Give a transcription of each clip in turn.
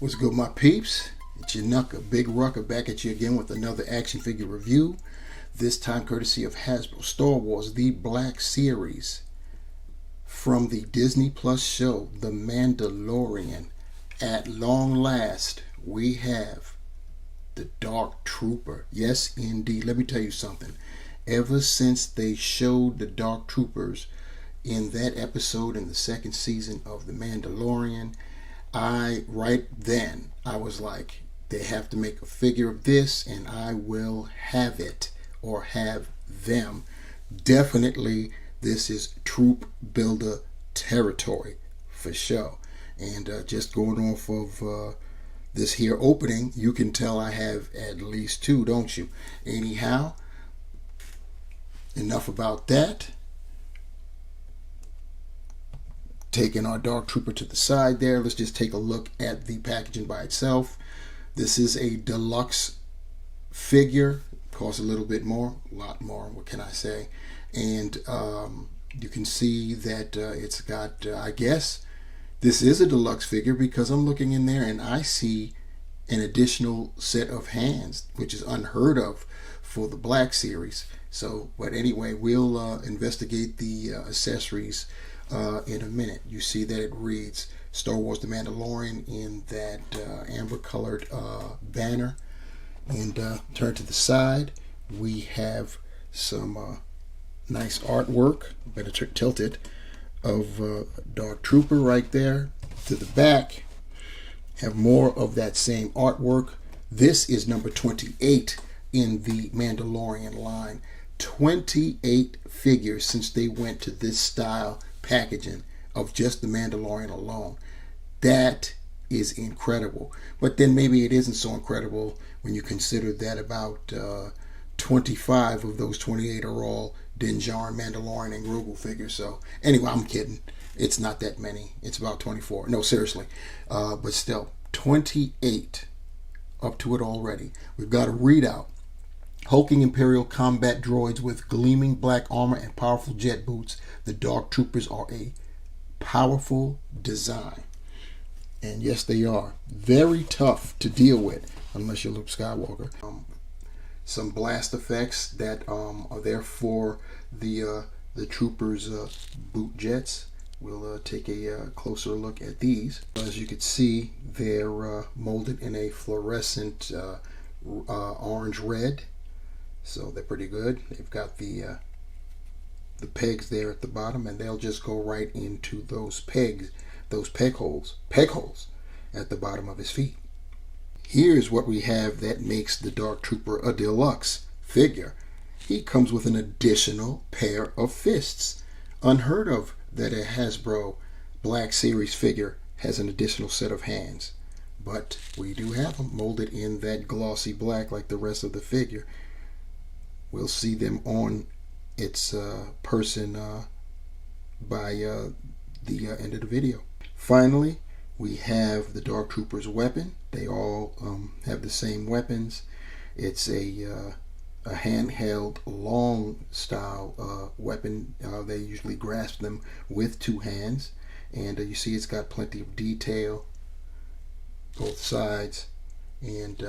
What's good, my peeps? It's your Knucker, Big Rucker, back at you again with another action figure review. This time courtesy of Hasbro. Star Wars The Black Series from the Disney Plus show, The Mandalorian. At long last, we have the Dark Trooper. Yes, indeed. Let me tell you something. Ever since they showed the Dark Troopers in that episode in the second season of The Mandalorian, right then I was like, they have to make a figure of this and I will have it, or have them. Definitely this is troop builder territory for sure. And just going off of this here opening, you can tell I have at least two, don't you? Anyhow, enough about that. Taking our Dark Trooper to the side there, let's just take a look at the packaging by itself. This is a deluxe figure. Costs a little bit more, a lot more, what can I say? And you can see that it's got, I guess, this is a deluxe figure because I'm looking in there and I see an additional set of hands, which is unheard of for the Black Series. So, but anyway, we'll investigate the accessories in a minute. You see that it reads Star Wars The Mandalorian in that amber colored banner. And turn to the side, we have some nice artwork, better tilt it, of Dark Trooper right there. To the back, have more of that same artwork. This is number 28 in the Mandalorian line. 28 figures since they went to this style packaging of just the Mandalorian alone. That is incredible. But then maybe it isn't so incredible when you consider that about 25 of those 28 are all Din Djarin, Mandalorian, and Grogu figures. So anyway, I'm kidding. It's not that many. It's about 24. No, seriously. But still, 28 up to it already. We've got a readout. Hulking Imperial combat droids with gleaming black armor and powerful jet boots. The Dark Troopers are a powerful design. And yes, they are. Very tough to deal with, unless you're Luke Skywalker. Some blast effects that are there for the Troopers' boot jets. We'll take a closer look at these. As you can see, they're molded in a fluorescent orange-red. So they're pretty good. They've got the pegs there at the bottom, and they'll just go right into those pegs, those peg holes at the bottom of his feet. Here's what we have that makes the Dark Trooper a deluxe figure. He comes with an additional pair of fists. Unheard of that a Hasbro Black Series figure has an additional set of hands. But we do have them molded in that glossy black like the rest of the figure. We'll see them on its person by the end of the video. Finally, we have the Dark Trooper's weapon. They all have the same weapons. It's a handheld, long style weapon. They usually grasp them with two hands. And you see it's got plenty of detail, both sides. And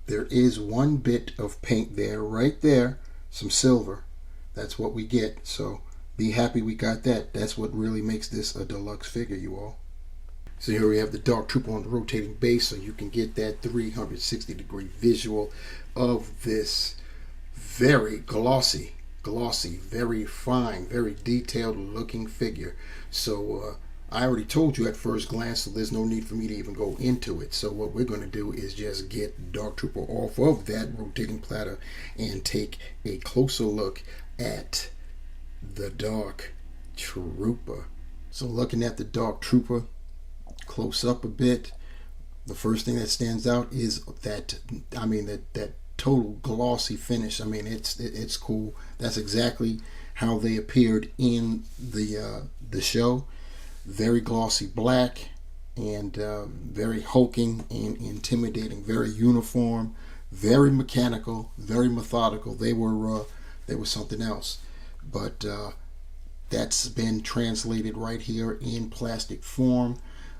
there is one bit of paint there, right there, some silver. That's what we get. So be happy we got that. That's what really makes this a deluxe figure, you all. So here we have the Dark Trooper on the rotating base, so you can get that 360-degree visual of this very glossy, very fine, very detailed looking figure. So I already told you at first glance, so there's no need for me to even go into it. So what we're going to do is just get Dark Trooper off of that rotating platter and take a closer look at the Dark Trooper. So looking at the Dark Trooper close up a bit, the first thing that stands out is that, that total glossy finish. I mean, it's cool. That's exactly how they appeared in the show. Very glossy black and very hulking and intimidating. Very uniform, very mechanical, very methodical. They were something else. But that's been translated right here in plastic form.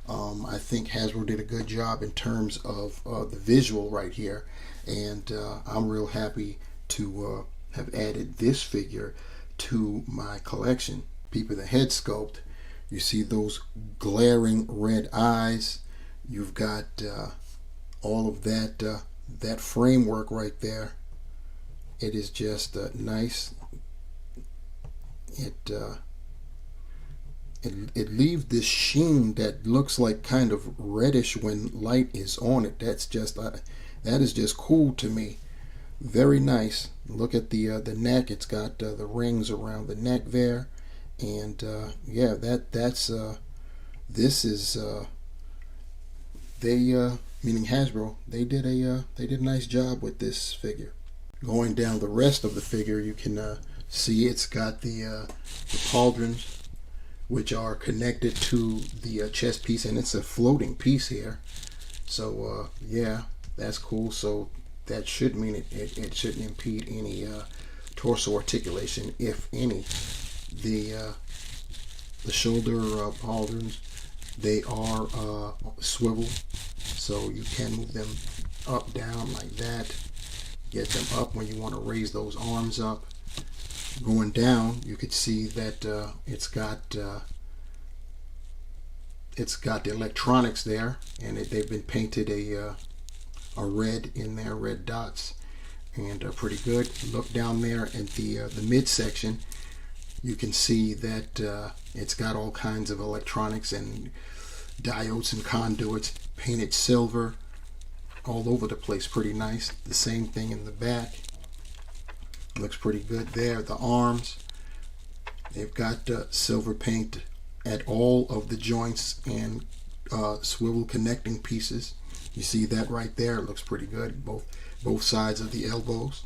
I think Hasbro did a good job in terms of the visual right here, and I'm real happy to have added this figure to my collection. Peep the head sculpt. You see those glaring red eyes. You've got all of that framework right there. It is just nice. It leaves this sheen that looks like kind of reddish when light is on it. That is just cool to me. Very nice. Look at the neck. It's got the rings around the neck there, and yeah, this is they meaning Hasbro. They did a nice job with this figure. Going down the rest of the figure, you can see it's got the pauldrons, which are connected to the chest piece, and it's a floating piece here. So yeah, that's cool. So that should mean it shouldn't impede any torso articulation, if any. The shoulder pauldrons, they are swivel, so you can move them up, down like that. Get them up when you want to raise those arms up. Going down, you could see that it's got the electronics there, and they've been painted a red in there, red dots, and pretty good. Look down there at the midsection. You can see that it's got all kinds of electronics and diodes and conduits painted silver all over the place. Pretty nice. The same thing in the back. Looks pretty good there. The arms, they've got silver paint at all of the joints and swivel connecting pieces. You see that right there. It looks pretty good. Both sides of the elbows.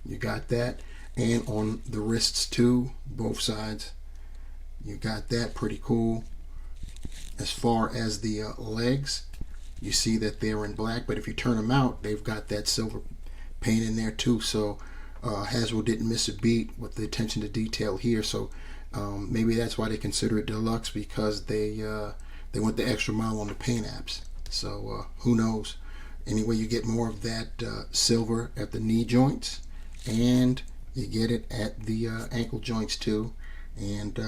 You got that. And on the wrists too, both sides. You got that. Pretty cool. As far as the legs, you see that they're in black, but if you turn them out, they've got that silver paint in there too. So Hasbro didn't miss a beat with the attention to detail here. So maybe that's why they consider it deluxe, because they went the extra mile on the paint apps. So who knows? Anyway, you get more of that silver at the knee joints, and you get it at the ankle joints too. And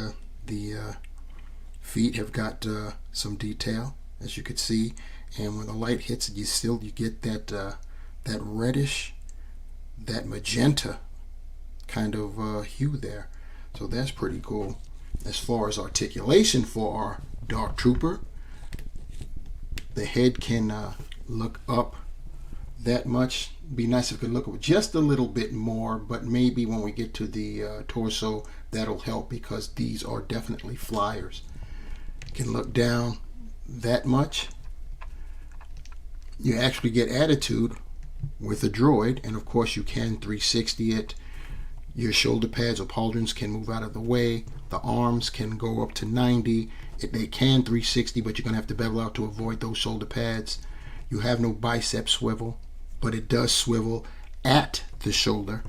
the feet have got some detail, as you could see. And when the light hits it, you get that reddish, that magenta kind of hue there. So that's pretty cool. As far as articulation for our Dark Trooper, the head can look up that much. Be nice if it could look up just a little bit more, but maybe when we get to the torso, that'll help, because these are definitely flyers. Can look down that much. You actually get attitude with a droid, and of course you can 360 it. Your shoulder pads or pauldrons can move out of the way. The arms can go up to 90. They can 360, but you're going to have to bevel out to avoid those shoulder pads. You have no bicep swivel, but it does swivel at the shoulder.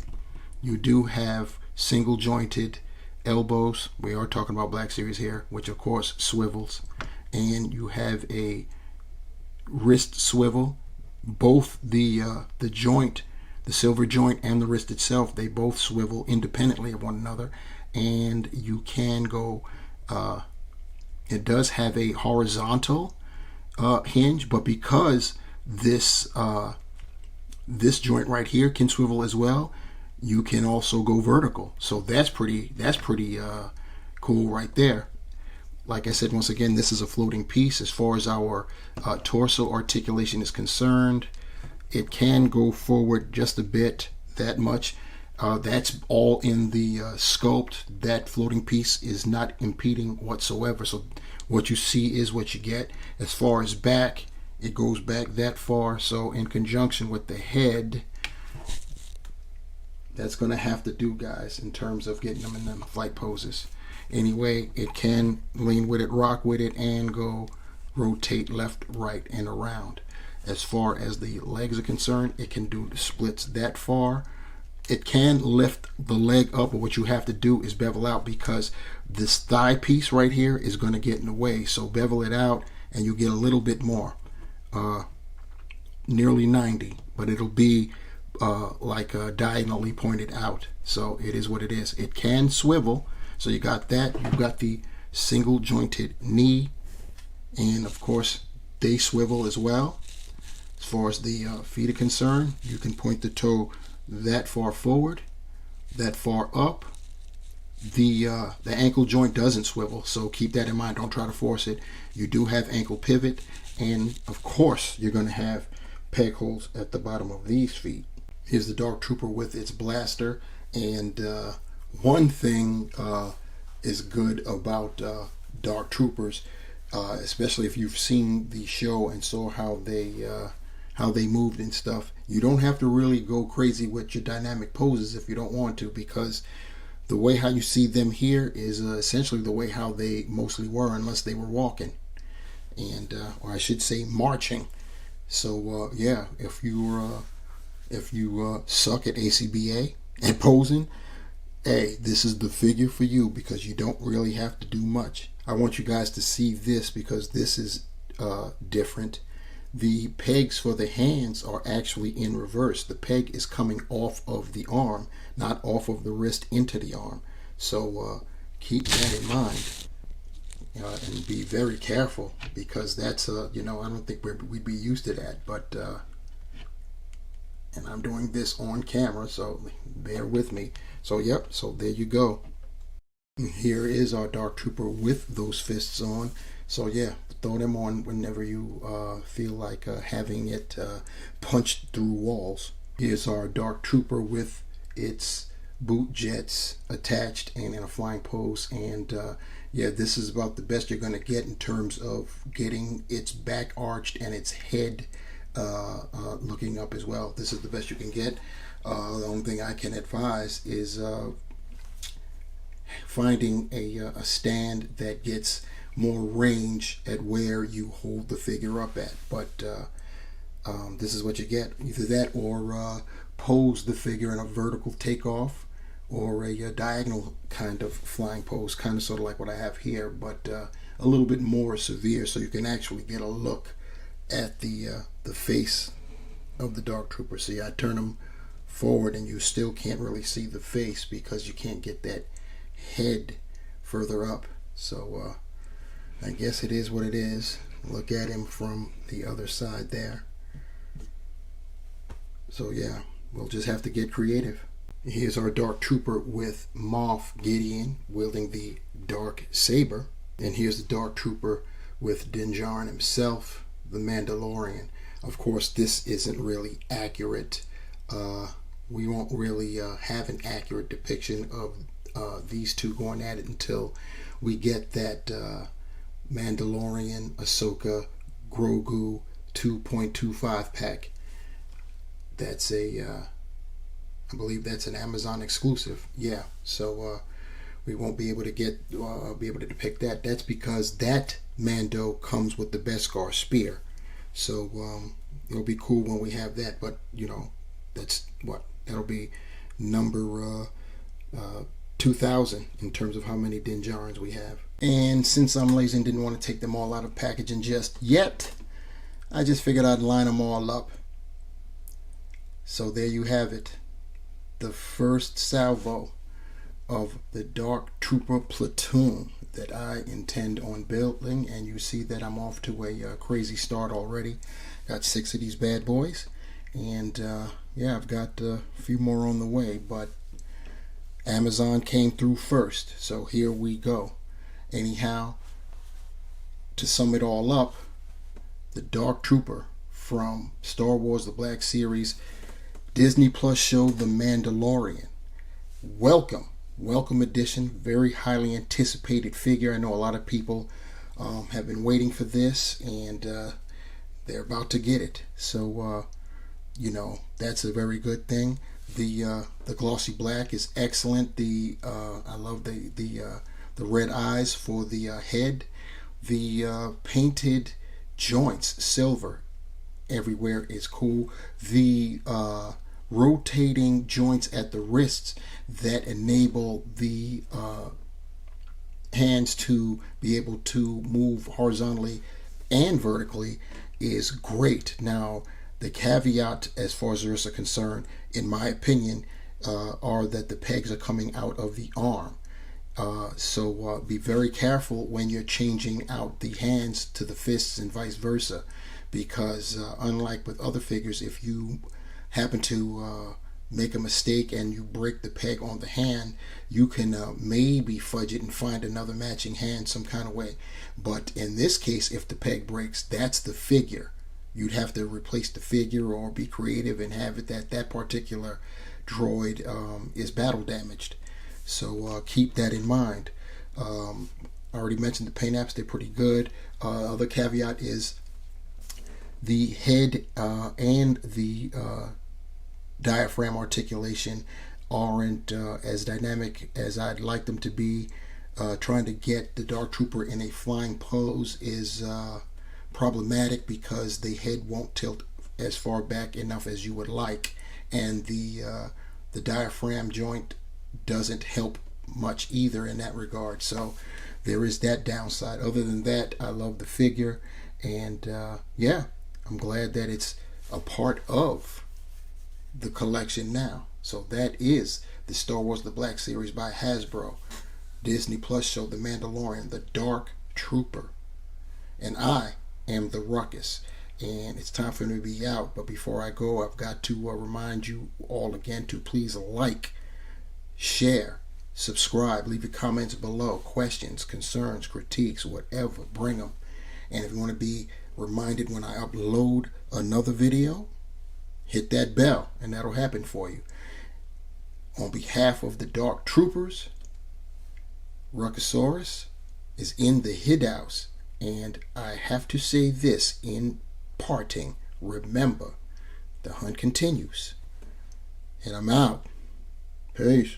You do have single jointed elbows. We are talking about Black Series here, which of course swivels. And you have a wrist swivel. Both the joint, the silver joint, and the wrist itself, they both swivel independently of one another. And you can go, it does have a horizontal hinge, but because this joint right here can swivel as well, you can also go vertical. So that's pretty cool right there. Like I said, once again, this is a floating piece. As far as our torso articulation is concerned, it can go forward just a bit, that much. That's all in the sculpt. That floating piece is not impeding whatsoever. So what you see is what you get. As far as back, it goes back that far. So in conjunction with the head, that's going to have to do, guys, in terms of getting them in them flight poses. Anyway, it can lean with it, rock with it, and go rotate left, right, and around. As far as the legs are concerned, it can do the splits that far, it can lift the leg up, but what you have to do is bevel out, because this thigh piece right here is going to get in the way. So bevel it out and you get a little bit more, nearly 90, but it'll be diagonally pointed out. So it is what it is. It can swivel. So you got that. You've got the single jointed knee, and of course they swivel as well. As far as the feet are concerned, you can point the toe that far forward, that far up. The ankle joint doesn't swivel, so keep that in mind. Don't try to force it. You do have ankle pivot, and of course you're going to have peg holes at the bottom of these feet. Here's the Dark Trooper with its blaster, and one thing is good about Dark Troopers, especially if you've seen the show and saw how they moved and stuff. You don't have to really go crazy with your dynamic poses if you don't want to, because the way how you see them here is essentially the way how they mostly were, unless they were walking, and or I should say marching. So yeah, if you suck at ACBA and posing, hey, this is the figure for you, because you don't really have to do much. I want you guys to see this, because this is different. The pegs for the hands are actually in reverse. The peg is coming off of the arm, not off of the wrist into the arm. So keep that in mind, and be very careful, because that's I don't think we'd be used to that. But and I'm doing this on camera, so bear with me. So yep, so there you go. And here is our Dark Trooper with those fists on. So yeah, throw them on whenever you feel like having it punched through walls. Here's our Dark Trooper with its boot jets attached and in a flying pose. And yeah, this is about the best you're going to get in terms of getting its back arched and its head looking up as well. This is the best you can get. The only thing I can advise is finding a stand that gets more range at where you hold the figure up at. But this is what you get. Either that, or pose the figure in a vertical takeoff, or a diagonal kind of flying pose, kind of sort of like what I have here, but a little bit more severe, so you can actually get a look at the face of the Dark Trooper. See, I turn him forward and you still can't really see the face, because you can't get that head further up. So I guess it is what it is. Look at him from the other side there. So yeah, we'll just have to get creative. Here's our Dark Trooper with Moff Gideon wielding the Dark Saber. And here's the Dark Trooper with Din Djarin himself, the Mandalorian. Of course, this isn't really accurate. We won't really have an accurate depiction of these two going at it until we get that Mandalorian, Ahsoka, Grogu 2.25 pack. That's I believe that's an Amazon exclusive. Yeah, so we won't be able to depict that. That's because that Mando comes with the Beskar spear. So it'll be cool when we have that. But that'll be number 2,000 in terms of how many Din Djarins we have. And since I'm lazy and didn't want to take them all out of packaging just yet, I just figured I'd line them all up. So there you have it. The first salvo of the Dark Trooper platoon that I intend on building. And you see that I'm off to a crazy start already. Got 6 of these bad boys. And yeah, I've got a few more on the way. But Amazon came through first. So here we go. Anyhow, to sum it all up, the Dark Trooper from Star Wars The Black Series Disney Plus show The Mandalorian. Welcome edition, very highly anticipated figure. I know a lot of people have been waiting for this, and they're about to get it. So that's a very good thing. The glossy black is excellent. I love the red eyes for the head. The painted joints, silver everywhere, is cool. The rotating joints at the wrists that enable the hands to be able to move horizontally and vertically is great. Now, the caveat as far as the wrists are concerned, in my opinion, are that the pegs are coming out of the arm. So be very careful when you're changing out the hands to the fists and vice versa, because unlike with other figures, if you happen to make a mistake and you break the peg on the hand, you can maybe fudge it and find another matching hand some kind of way. But in this case, if the peg breaks, that's the figure. You'd have to replace the figure or be creative and have it that that particular droid is battle damaged. So keep that in mind. I already mentioned the paint apps, they're pretty good. Other caveat is the head and the diaphragm articulation aren't as dynamic as I'd like them to be. Trying to get the Dark Trooper in a flying pose is problematic because the head won't tilt as far back enough as you would like, and the diaphragm joint doesn't help much either in that regard. So there is that downside. Other than that, I love the figure, and yeah, I'm glad that it's a part of the collection now. So that is the Star Wars The Black Series by Hasbro. Disney Plus show The Mandalorian, the Dark Trooper. And I am the Ruckus. And it's time for me to be out. But before I go, I've got to remind you all again to please like, share, subscribe, leave your comments below. Questions, concerns, critiques, whatever, bring them. And if you want to be reminded when I upload another video, hit that bell and that'll happen for you. On behalf of the Dark Troopers, Ruckusaurus is in the Hid House, and I have to say this in parting: remember, the hunt continues. And I'm out. Peace.